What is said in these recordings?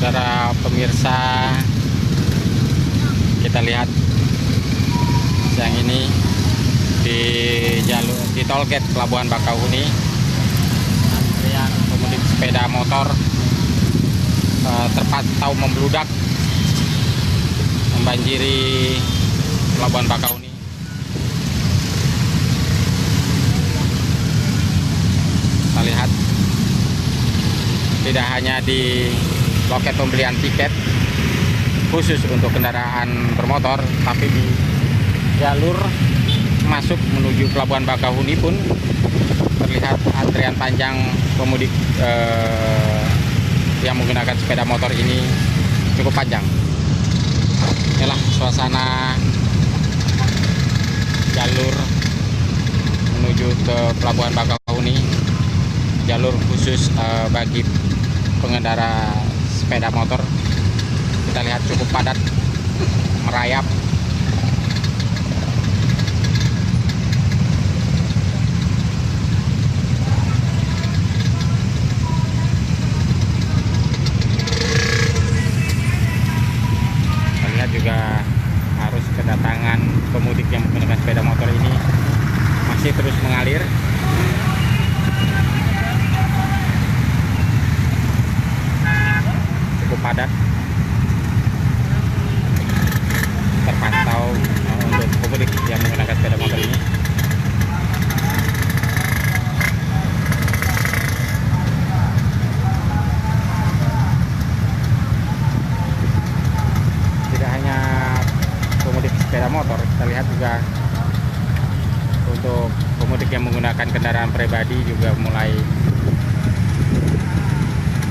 Saudara pemirsa, kita lihat siang ini di jalur di tol gate Pelabuhan Bakauheni, antrian pemudik sepeda motor terpantau membludak membanjiri Pelabuhan Bakauheni. Kita lihat tidak hanya di loket pembelian tiket khusus untuk kendaraan bermotor, tapi di jalur masuk menuju Pelabuhan Bakauheni pun terlihat antrian panjang pemudik yang menggunakan sepeda motor ini cukup panjang. Inilah suasana jalur menuju ke Pelabuhan Bakauheni, jalur khusus bagi pengendara sepeda motor. Kita lihat cukup padat, merayap. Kita lihat juga arus kedatangan pemudik yang menggunakan sepeda motor ini masih terus mengalir. Padat terpantau untuk pemudik yang menggunakan sepeda motor ini. Tidak hanya pemudik sepeda motor, kita lihat juga untuk pemudik yang menggunakan kendaraan pribadi juga mulai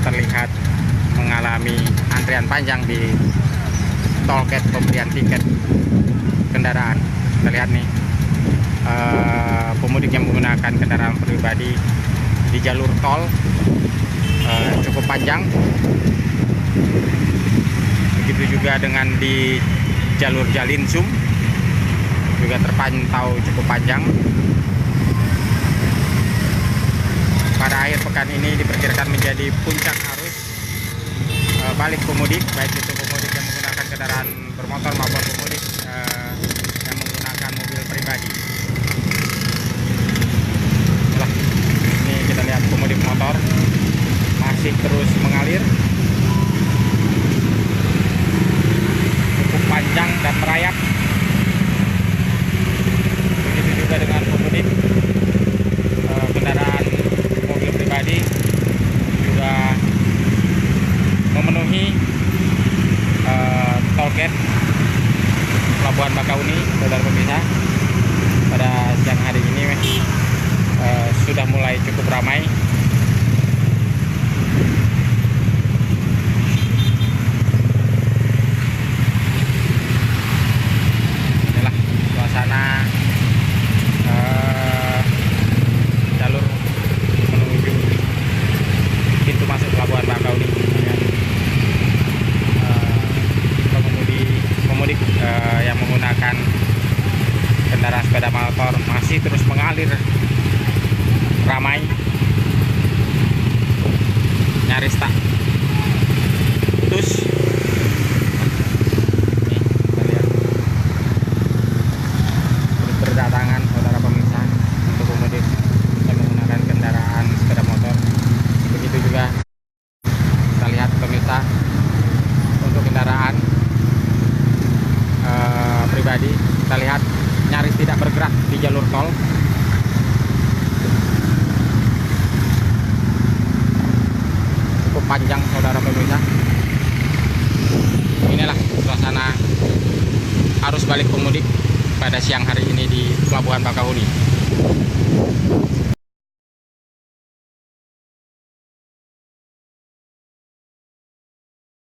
terlihat mengalami antrian panjang di tol gate pembelian tiket kendaraan. Kita lihat nih, pemudik yang menggunakan kendaraan pribadi di jalur tol cukup panjang. Begitu juga dengan di jalur Jalinsum juga terpantau cukup panjang. Pada akhir pekan ini diperkirakan menjadi puncak arus balik pemudik, baik itu pemudik yang menggunakan kendaraan bermotor maupun pemudik yang menggunakan mobil pribadi. Nah, ini kita lihat pemudik motor masih terus mengalir, cukup panjang dan merayap. Begitu juga dengan pemudik kendaraan mobil pribadi juga memenuhi tol gate Pelabuhan Bakauheni. Saudara pemirsa, pada siang hari ini sudah mulai cukup ramai. Inilah suasana jalur menuju pintu masuk Pelabuhan Bakauheni. Pemudik yang menggunakan kendaraan sepeda motor masih terus mengalir ramai, nyaris tak putus. Nih, kita lihat terus berdatangan saudara pemirsa untuk pemudik yang menggunakan kendaraan sepeda motor. Begitu juga kita lihat pemirsa untuk kendaraan pribadi, kita lihat nyaris tidak bergerak di jalur tol. Cukup panjang saudara pemirsa. Inilah suasana arus balik pemudik pada siang hari ini di Pelabuhan Bakauheni.